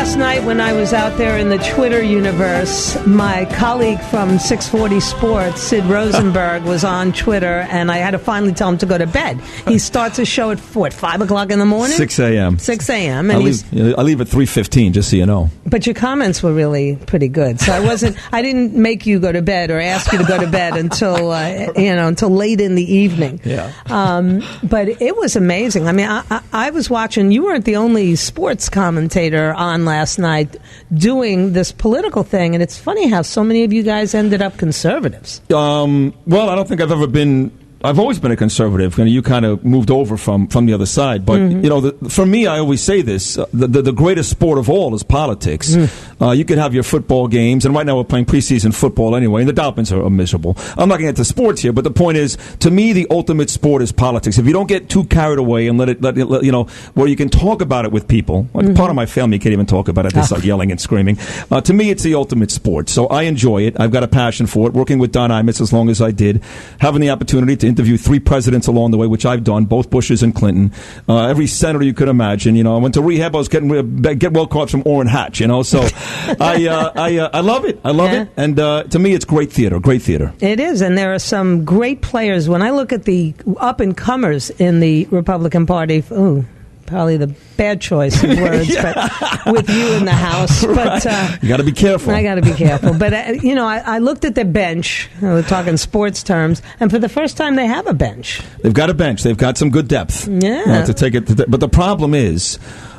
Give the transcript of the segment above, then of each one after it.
Last night when I was out there in the Twitter universe, my colleague from 640 Sports, Sid Rosenberg, was on Twitter, and I had to finally tell him to go to bed. He starts his show at, 5 o'clock in the morning? 6 a.m. 6 a.m. I leave at 3:15, just so you know. But your comments were really pretty good. So I didn't make you go to bed or ask you to go to bed until until late in the evening. Yeah. But it was amazing. I mean, I was watching. You weren't the only sports commentator on last night doing this political thing, and it's funny how so many of you guys ended up conservatives. Well, I don't think I've ever been. I've always been a conservative, and you kind of moved over from the other side. But, for me, I always say this, the greatest sport of all is politics. You could have your football games, and right now we're playing preseason football anyway, and the Dolphins are miserable. I'm not going to get to sports here, but the point is, to me, the ultimate sport is politics. If you don't get too carried away and let it where you can talk about it with people. Part of my family can't even talk about it. They start yelling and screaming. To me, it's the ultimate sport. So I enjoy it. I've got a passion for it. Working with Don Imus as long as I did, having the opportunity to interview 3 presidents along the way, which I've done, both Bushes and Clinton, every senator you could imagine. I went to rehab. I was getting get well caught from Orrin Hatch. So I love it. I love it, and to me, it's great theater. Great theater. It is, and there are some great players. When I look at the up and comers in the Republican Party, probably the bad choice of words, but with you in the House. But you got to be careful. I got to be careful. But I looked at the bench. We're talking sports terms, and for the first time, they have a bench. They've got a bench. They've got some good depth. Yeah. To take it. But the problem is,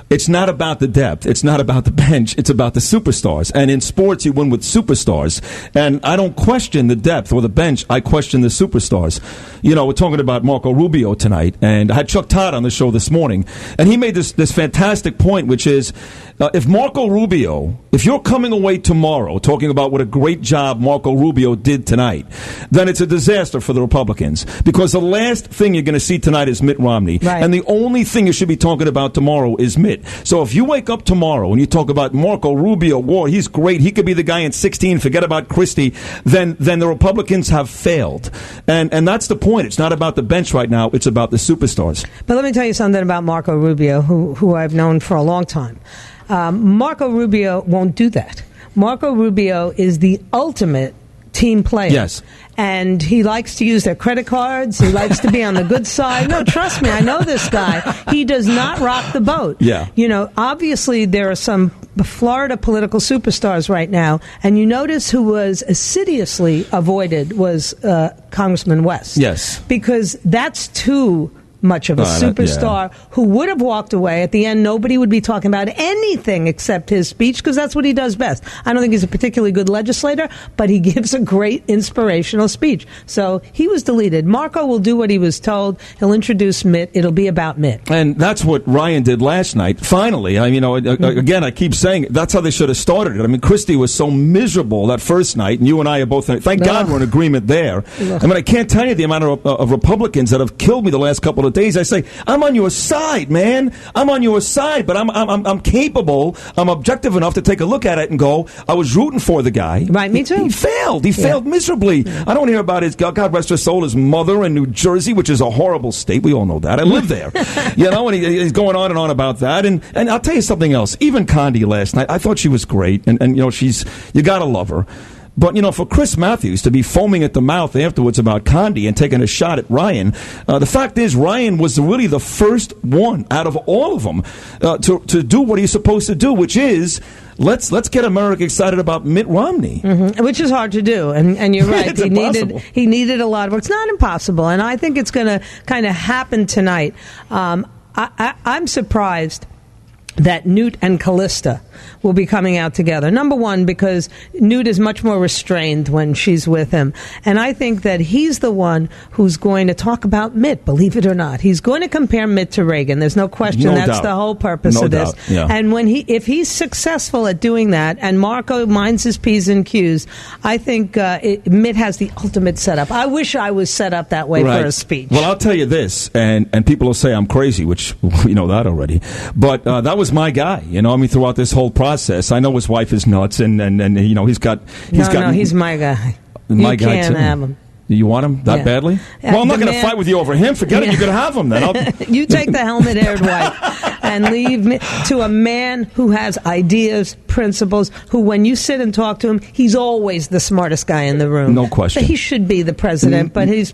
it's not about the depth. It's not about the bench. It's about the superstars. And in sports, you win with superstars. And I don't question the depth or the bench. I question the superstars. We're talking about Marco Rubio tonight. And I had Chuck Todd on the show this morning. And he made this fantastic point, which is, if Marco Rubio, if you're coming away tomorrow talking about what a great job Marco Rubio did tonight, then it's a disaster for the Republicans. Because the last thing you're going to see tonight is Mitt Romney. Right. And the only thing you should be talking about tomorrow is Mitt. So if you wake up tomorrow and you talk about Marco Rubio, he's great, he could be the guy in 16, forget about Christie, then the Republicans have failed. And that's the point. It's not about the bench right now. It's about the superstars. But let me tell you something about Marco Rubio, who I've known for a long time. Marco Rubio won't do that. Marco Rubio is the ultimate team player. Yes. And he likes to use their credit cards. He likes to be on the good side. No, trust me, I know this guy. He does not rock the boat. Yeah. Obviously there are some Florida political superstars right now, and you notice who was assiduously avoided was Congressman West. Yes. Because that's too much of a superstar who would have walked away. At the end, nobody would be talking about anything except his speech, because that's what he does best. I don't think he's a particularly good legislator, but he gives a great inspirational speech. So he was deleted. Marco will do what he was told. He'll introduce Mitt. It'll be about Mitt. And that's what Ryan did last night. Finally, again, I keep saying it, that's how they should have started it. I mean, Christie was so miserable that first night, and you and I are both, thank God we're in agreement there. I can't tell you the amount of Republicans that have killed me the last couple of days. I say, I'm on your side, man. I'm on your side, but I'm capable. I'm objective enough to take a look at it and go, I was rooting for the guy. Right, me too. He failed. He failed miserably. Yeah. I don't hear about his, God rest her soul, his mother in New Jersey, which is a horrible state. We all know that. I live there. And he's going on and on about that. And I'll tell you something else. Even Condi last night, I thought she was great. And you got to love her. But, for Chris Matthews to be foaming at the mouth afterwards about Condi and taking a shot at Ryan, the fact is Ryan was really the first one out of all of them to do what he's supposed to do, which is let's get America excited about Mitt Romney. Mm-hmm. Which is hard to do. And you're right. He needed a lot of work. It's not impossible. And I think it's going to kind of happen tonight. I'm surprised that Newt and Callista will be coming out together. Number one, because Newt is much more restrained when she's with him. And I think that he's the one who's going to talk about Mitt, believe it or not. He's going to compare Mitt to Reagan. There's no question. No That's doubt. the whole purpose of this. Yeah. And if he's successful at doing that, and Marco minds his P's and Q's, I think Mitt has the ultimate setup. I wish I was set up that way for a speech. Well, I'll tell you this, and people will say I'm crazy, which we know that already. But that was my guy. Throughout this whole process, I know his wife is nuts, and he's my guy. You can't have him. You want him that badly? Well, I'm not going to fight with you over him. Forget it. You're going to have him then. You take the helmet-haired wife. and leave me to a man who has ideas, principles, who when you sit and talk to him, he's always the smartest guy in the room. No question. So he should be the president, but he's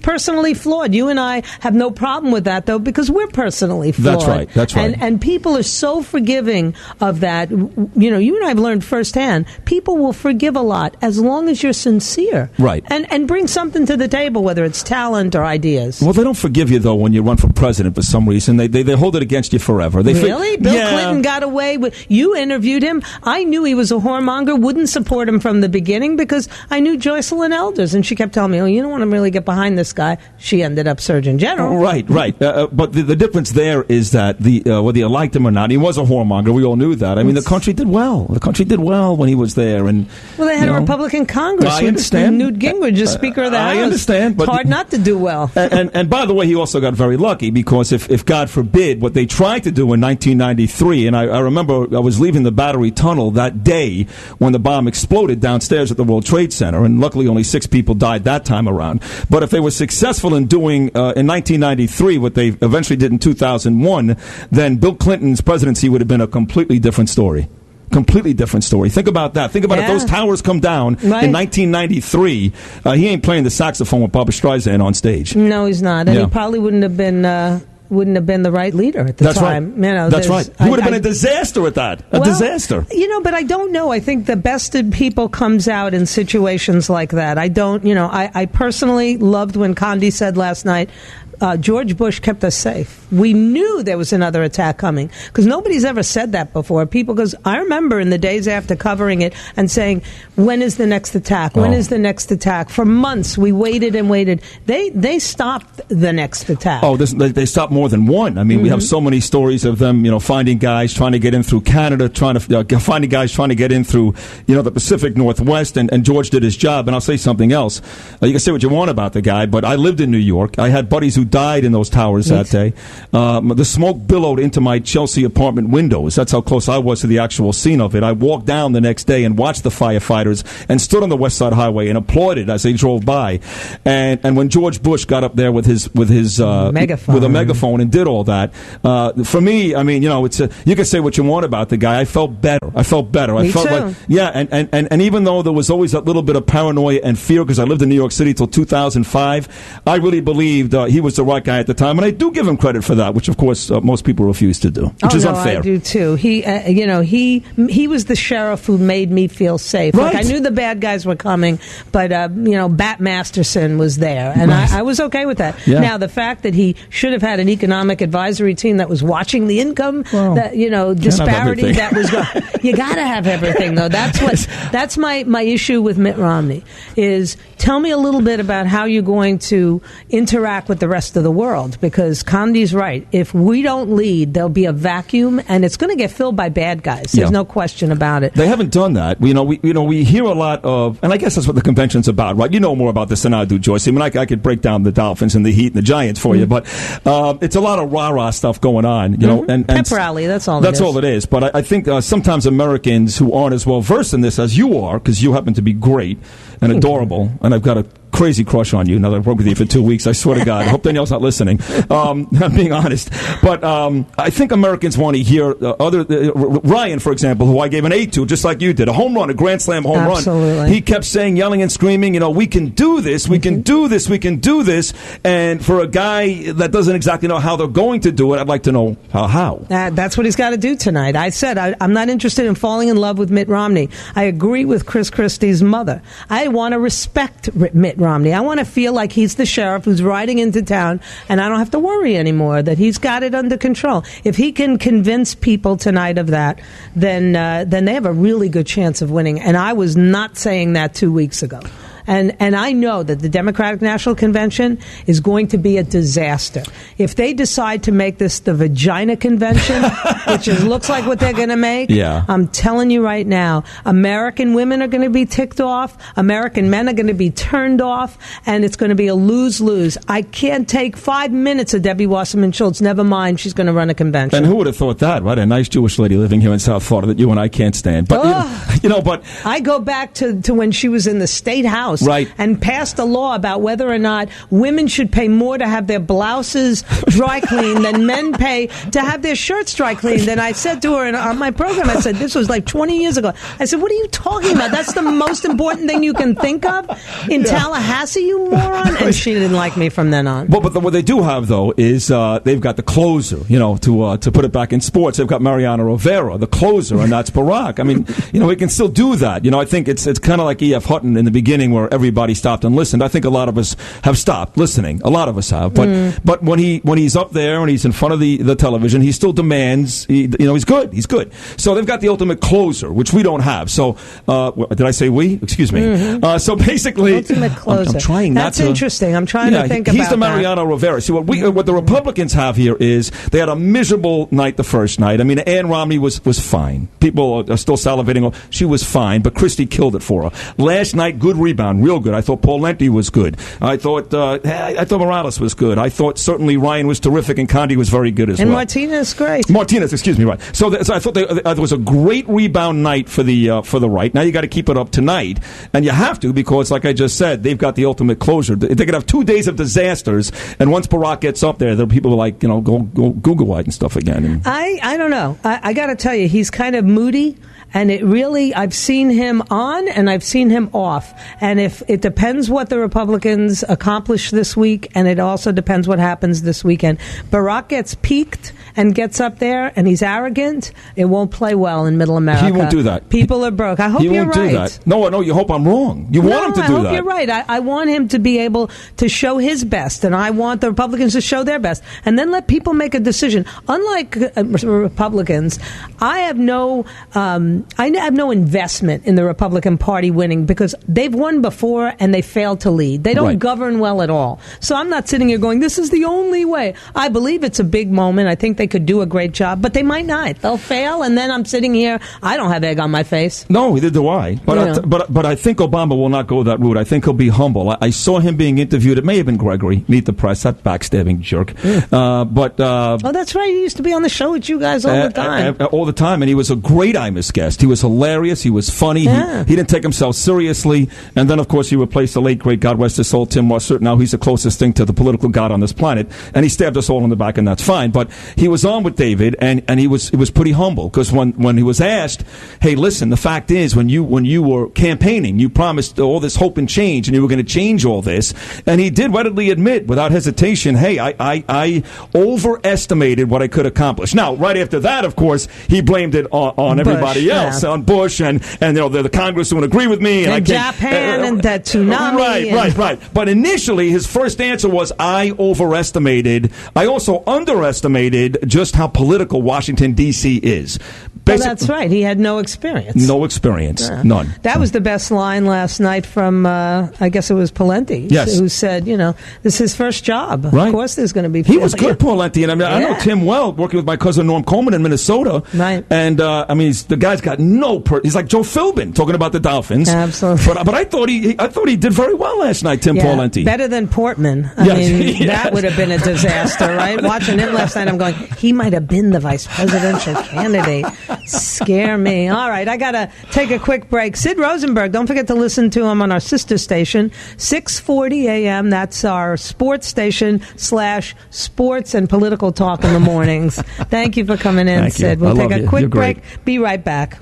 personally flawed. You and I have no problem with that, though, because we're personally flawed. That's right. And people are so forgiving of that. You know, you and I have learned firsthand, people will forgive a lot as long as you're sincere. Right. And bring something to the table, whether it's talent or ideas. Well, they don't forgive you, though, when you run for president for some reason. They hold it against you forever. Really? Bill Clinton got away with... You interviewed him. I knew he was a whoremonger, wouldn't support him from the beginning because I knew Joycelyn Elders, and she kept telling me, oh, you don't want to really get behind this guy. She ended up Surgeon General. Right. But the difference there is that whether you liked him or not, he was a whoremonger. We all knew that. I mean, the country did well. The country did well when he was there. And well, they had a Republican Congress. I understand. Newt Gingrich is Speaker of the House. I understand. But it's hard not to do well. And by the way, he also got very lucky because if God forbid, what they tried to do in 1993, and I remember I was leaving the Battery Tunnel that day when the bomb exploded downstairs at the World Trade Center, and luckily only 6 people died that time around. But if they were successful in doing in 1993 what they eventually did in 2001, then Bill Clinton's presidency would have been a completely different story. Completely different story. Think about that. Think about if those towers come down in 1993. He ain't playing the saxophone with Barbra Streisand on stage. No, he's not, and he probably wouldn't have been the right leader at the time. Right. You know, that's right. He would have been a disaster at that. Disaster. You know, but I don't know. I think the best in people comes out in situations like that. I don't, you know, I personally loved when Condi said last night, George Bush kept us safe. We knew there was another attack coming because nobody's ever said that before. Because I remember in the days after covering it and saying, when is the next attack? When is the next attack? For months, we waited and waited. They stopped the next attack. Oh, they stopped more than one. I mean, we have so many stories of them, you know, finding guys trying to get in through Canada, finding guys trying to get in through, you know, the Pacific Northwest, and George did his job. And I'll say something else. You can say what you want about the guy, but I lived in New York. I had buddies who died in those towers that day. The smoke billowed into my Chelsea apartment windows. That's how close I was to the actual scene of it. I walked down the next day and watched the firefighters and stood on the West Side Highway and applauded as they drove by. And when George Bush got up there with his megaphone. With a megaphone and did all that, for me, I mean, you know, you can say what you want about the guy. I felt better. Me felt too. like, and even though there was always that little bit of paranoia and fear because I lived in New York City till 2005, I really believed he was the right guy at the time, and I do give him credit for that, which of course most people refuse to do, which is unfair. I do too. He was the sheriff who made me feel safe. Right. Like I knew the bad guys were coming, but Bat Masterson was there, and I was okay with that. Yeah. Now the fact that he should have had an economic advisory team that was watching the income, disparity that was going. You got to have everything, though. That's my issue with Mitt Romney. Is tell me a little bit about how you're going to interact with the rest of the world, because Condi's right. If we don't lead, there'll be a vacuum, and it's going to get filled by bad guys. There's no question about it. They haven't done that. We hear a lot of, and I guess that's what the convention's about, right? You know more about this than I do, Joyce. I mean, I could break down the Dolphins and the Heat and the Giants for you, but it's a lot of rah-rah stuff going on, you know. And pep rally, that's all it is. But I think sometimes Americans who aren't as well versed in this as you are, because you happen to be great and adorable, and I've got a crazy crush on you now that I've worked with you for 2 weeks. I swear to God. I hope Danielle's not listening. I'm being honest. But I think Americans want to hear Ryan, for example, who I gave an 8 to, just like you did. A home run, a grand slam home run. He kept saying, yelling and screaming, we can do this, we can do this, we can do this. And for a guy that doesn't exactly know how they're going to do it, I'd like to know how. That's what he's got to do tonight. I said, I'm not interested in falling in love with Mitt Romney. I agree with Chris Christie's mother. I want to respect Mitt Romney. I want to feel like he's the sheriff who's riding into town, and I don't have to worry anymore, that he's got it under control. If he can convince people tonight of that, then they have a really good chance of winning. And I was not saying that 2 weeks ago. And I know that the Democratic National Convention is going to be a disaster. If they decide to make this the vagina convention, which looks like what they're going to make, I'm telling you right now, American women are going to be ticked off, American men are going to be turned off, and it's going to be a lose-lose. I can't take 5 minutes of Debbie Wasserman Schultz, never mind, she's going to run a convention. And who would have thought that, right? A nice Jewish lady living here in South Florida that you and I can't stand. But, but I go back to when she was in the State House. House Right. and passed a law about whether or not women should pay more to have their blouses dry cleaned than men pay to have their shirts dry cleaned. And I said to her on my program, I said, this was like 20 years ago. I said, what are you talking about? That's the most important thing you can think of in Tallahassee, you moron. And she didn't like me from then on. But what they do have, though, is they've got the closer, to put it back in sports. They've got Mariano Rivera, the closer, and that's Barack. I mean, we can still do that. I think it's kind of like E.F. Hutton in the beginning where everybody stopped and listened. I think a lot of us have stopped listening. A lot of us have. But when he's up there and he's in front of the television, he still demands, he's good. He's good. So they've got the ultimate closer, which we don't have. So, did I say we? Excuse me. Mm-hmm. So basically, ultimate closer. I'm trying not That's to. interesting. I'm trying to think about He's the Mariano Rivera. See, what the Republicans have here is they had a miserable night the first night. I mean, Ann Romney was fine. People are still salivating. She was fine, but Christie killed it for her. Last night, good rebound, real good. I thought Paulenti was good. I thought Morales was good. I thought certainly Ryan was terrific, and Condi was very good as well. And Martinez, great. Martinez, excuse me, right. So I thought there was a great rebound night for the right. Now you got to keep it up tonight, and you have to because, like I just said, they've got the ultimate closure. They could have 2 days of disasters, and once Barack gets up there people are like, go Google-wide and stuff again. I don't know. I got to tell you, he's kind of moody. And I've seen him on and I've seen him off. And if it depends what the Republicans accomplish this week, and it also depends what happens this weekend. Barack gets peaked and gets up there and he's arrogant, it won't play well in Middle America. He won't do that. People are broke. I hope you're right. He won't do that. No, you hope I'm wrong. You want him to do that. I hope you're right. I want him to be able to show his best, and I want the Republicans to show their best, and then let people make a decision. Unlike Republicans, I have no investment in the Republican Party winning because they've won before and they failed to lead. They don't govern well at all. So I'm not sitting here going, this is the only way. I believe it's a big moment. I think they could do a great job, but they might not. They'll fail, and then I'm sitting here. I don't have egg on my face. No, neither do I. But I think Obama will not go that route. I think he'll be humble. I saw him being interviewed. It may have been Gregory, Meet the Press, that backstabbing jerk. Oh, that's right. He used to be on the show with you guys all the time. All the time, and he was a great Imus guest. He was hilarious. He was funny. Yeah. He didn't take himself seriously. And then, of course, he replaced the late, great, God rest his soul, Tim Russert. Now he's the closest thing to the political god on this planet. And he stabbed us all in the back, and that's fine. But he was on with David, and he was pretty humble. Because when he was asked, hey, listen, the fact is, when you were campaigning, you promised all this hope and change, and you were going to change all this. And he did readily admit, without hesitation, hey, I overestimated what I could accomplish. Now, right after that, of course, he blamed it on everybody else, on Bush, and the Congress wouldn't agree with me. And Japan and that tsunami. Right. But initially, his first answer was, I also underestimated just how political Washington, D.C. is. Well, that's right. He had no experience. None. That was the best line last night from, I guess it was Paulenti, who said, this is his first job. Right. Of course there's going to be failure. He was good, Paulenti. And I know Tim well, working with my cousin Norm Coleman in Minnesota. Right. And, the guy's got he's like Joe Philbin talking about the Dolphins. Absolutely. But I thought he did very well last night, Tim Paulenti. Better than Portman. That would have been a disaster, right? Watching him last night, I'm going, he might have been the vice presidential candidate. Scare me. All right, I got to take a quick break. Sid Rosenberg, don't forget to listen to him on our sister station, 640 a.m. That's our sports station / sports and political talk in the mornings. Thank you for coming in, Sid. We'll take a quick break. Be right back.